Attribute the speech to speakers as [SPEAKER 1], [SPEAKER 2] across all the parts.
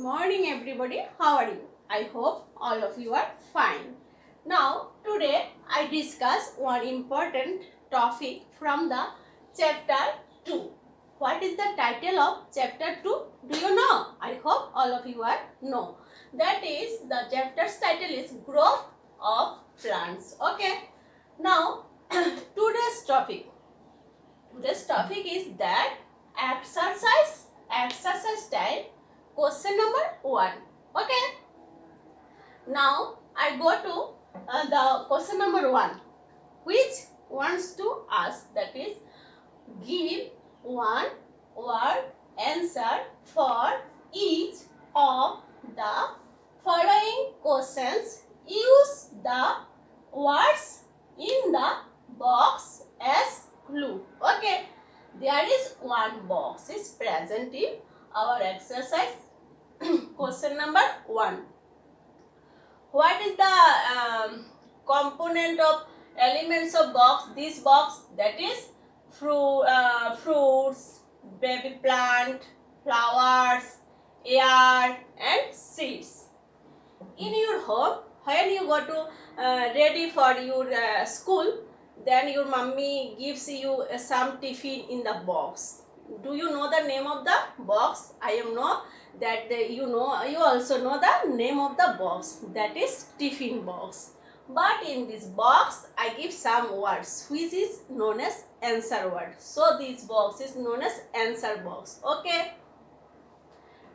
[SPEAKER 1] morning everybody. How are you? I hope all of you are fine. Now today I discuss one important topic from the chapter 2. What is the title of chapter 2? Do you know? I hope all of you are know. That is, the chapter's title is Growth of Plants. Okay. Now today's topic is that exercise time. Question number 1. Okay. Now I go to the question number 1, which wants to ask, that is, give one word answer for each of the following questions. Use the words in the box as clue. Okay. There is one box is present in our exercise. Question number 1. What is the component of elements of box? This box, that is fruits, baby plant, flowers, air and seeds. In your home, when you go to ready for your school, then your mummy gives you some tiffin in the box. Do you know the name of the box? I am know that you also know the name of the box, that is tiffin box. But in this box I give some words which is known as answer word. So this box is known as answer box. Okay.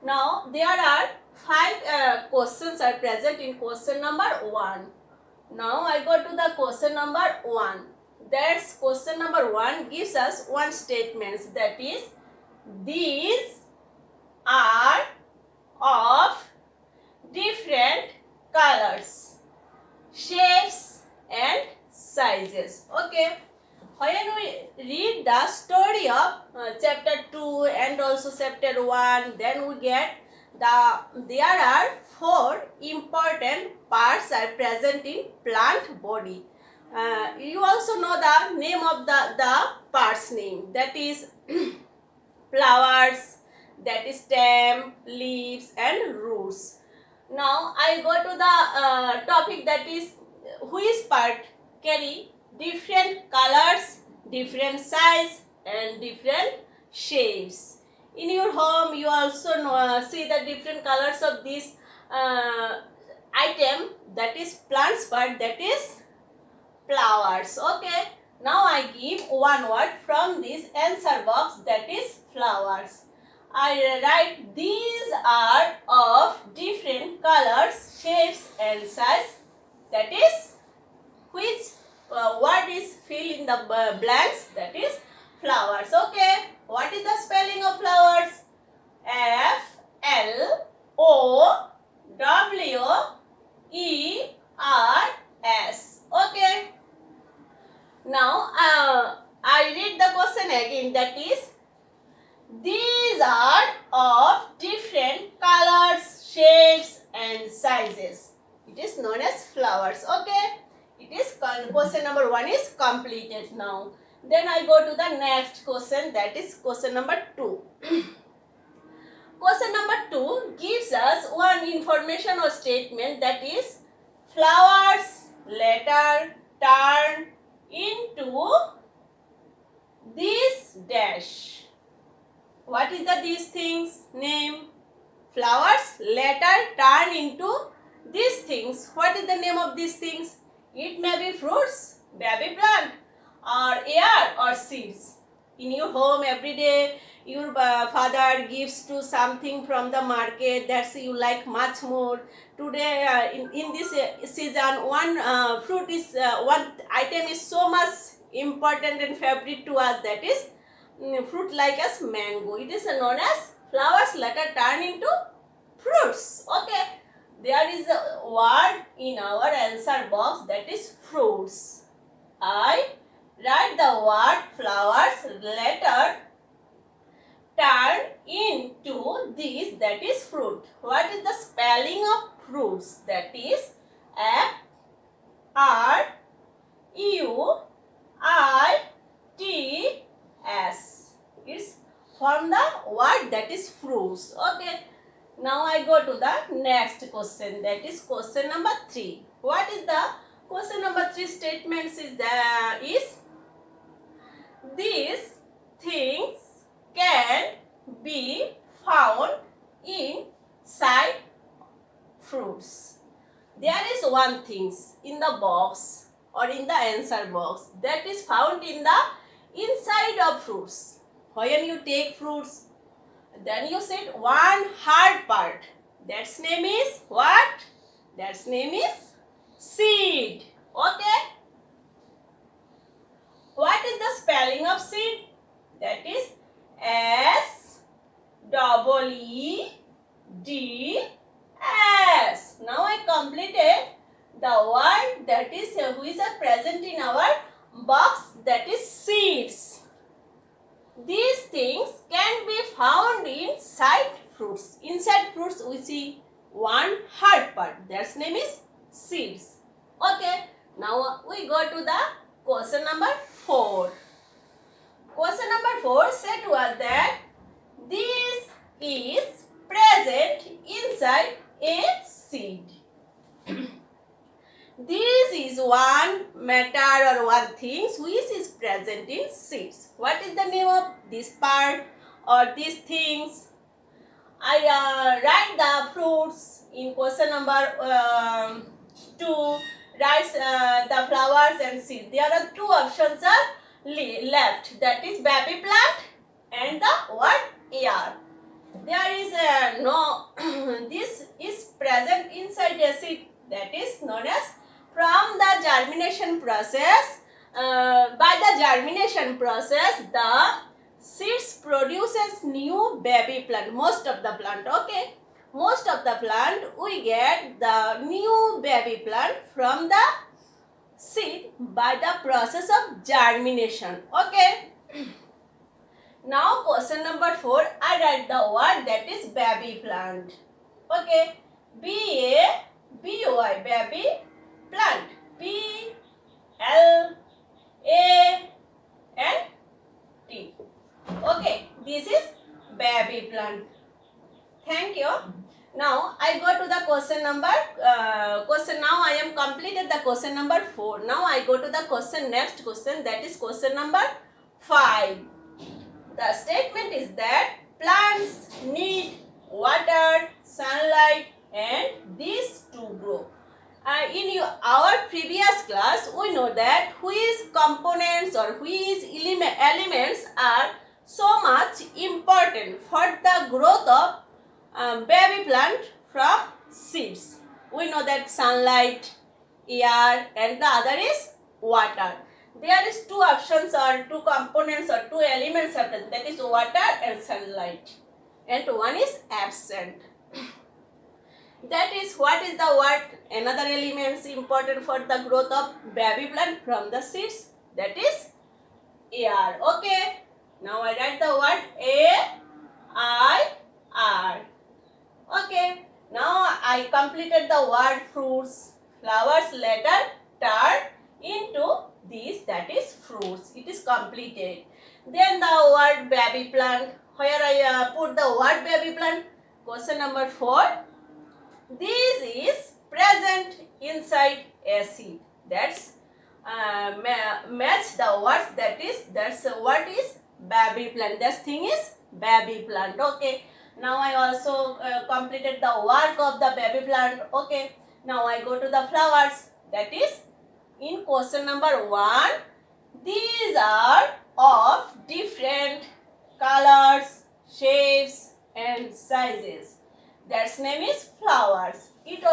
[SPEAKER 1] Now there are 5 questions are present in question number 1. Now I go to the question number 1. That's question number 1 gives us one statement, that is, these are of different colors, shapes and sizes. Okay. When we read the story of chapter 2 and also chapter 1, then we get there are 4 important parts are present in plant body. You also know the name of the parts name, that is flowers, that is stem, leaves and roots. Now I go to the topic, that is, which part carry different colors, different size and different shapes. In your home you also know, see the different colors of this item, that is plants part, that is flowers. Okay. Now I give one word from this answer box, that is flowers. I write these are of different colors, shapes and size, that is, which word is fill in the blanks, that is flowers. Okay. What is the spelling of flowers? FLOWERS. Okay. Now I read the question again, that is, these are of different colors, shapes and sizes. It is known as flowers. Okay. It is question number 1 is completed now. Then I go to the next question, that is question number 2. Question number 2 gives us one information or statement, that is, flowers later turn into this dash. What is these things name? Flowers later turn into these things. What is the name of these things? It may be fruits, baby plant or air or seeds. In your home every day your father gives to something from the market that you like much more. Today in this season one fruit is one item is so much important and favorite to us, that is fruit like as mango. It is known as flowers later turn into fruits. Okay. There is a word in our answer box, that is fruits. I write the word flowers later turn into this, that is fruit. What is the spelling of fruits? That is FRUITS. It's from the word, that is fruits. Okay. Now I go to the next question, that is question number 3. What is the question number 3 statements is these things can be found inside fruits. There is one things in the box or in the answer box that is found in the inside of fruits. When you take fruits, then you said one hard part. That's name is what? That's name is seed. Okay? What is the spelling of seed? That is S-E-E-D-S. Now I completed the word that is which are present in our box, that is seeds. These things can be found inside fruits. Inside fruits we see one hard part. That's name is seeds. Okay. Now we go to the question number 4. Question number 4 said was that this is present inside a seed. This is one matter or one thing which is present in seeds. What is the name of this part or these things? I write the fruits in question number 2. Write the flowers and seeds. There are 2 options are left. That is baby plant and the word air. There is no. This is present inside a seed. That is known as from the germination process. By the germination process, the seeds produces new baby plant. Most of the plant, okay. Most of the plant we get the new baby plant from the seed by the process of germination. Okay. Now question number 4, I write the word that is baby plant. Okay. B-A-B-O-I, baby plant. P-L-A-N-T. Okay. This is baby plant. Thank you. Now I go to the question number now I am completed the question number 4. Now I go to the next question, that is question number 5. The statement is that plants need water, sunlight and these to grow. In our previous class we know that which components or which elements are so much important for the growth of baby plant from seeds. We know that sunlight, air and the other is water. There is 2 options or 2 components or 2 elements are present, that is water and sunlight, and one is absent. That is what is the word another element important for the growth of baby plant from the seeds, that is air. Okay. Now I write the word A-I-R. Okay. Now I completed the word fruits. Flowers later turn into this, that is fruits. It is completed. Then the word baby plant. Where I put the word baby plant? Question number 4. This is present inside a seed. That's match the words. That's what is baby plant. That thing is baby plant. Okay. Now I also completed the work of the baby plant. Okay. Now I go to the flowers. That is in question number 1. These are of different colors, shapes and sizes. That's name is flowers. It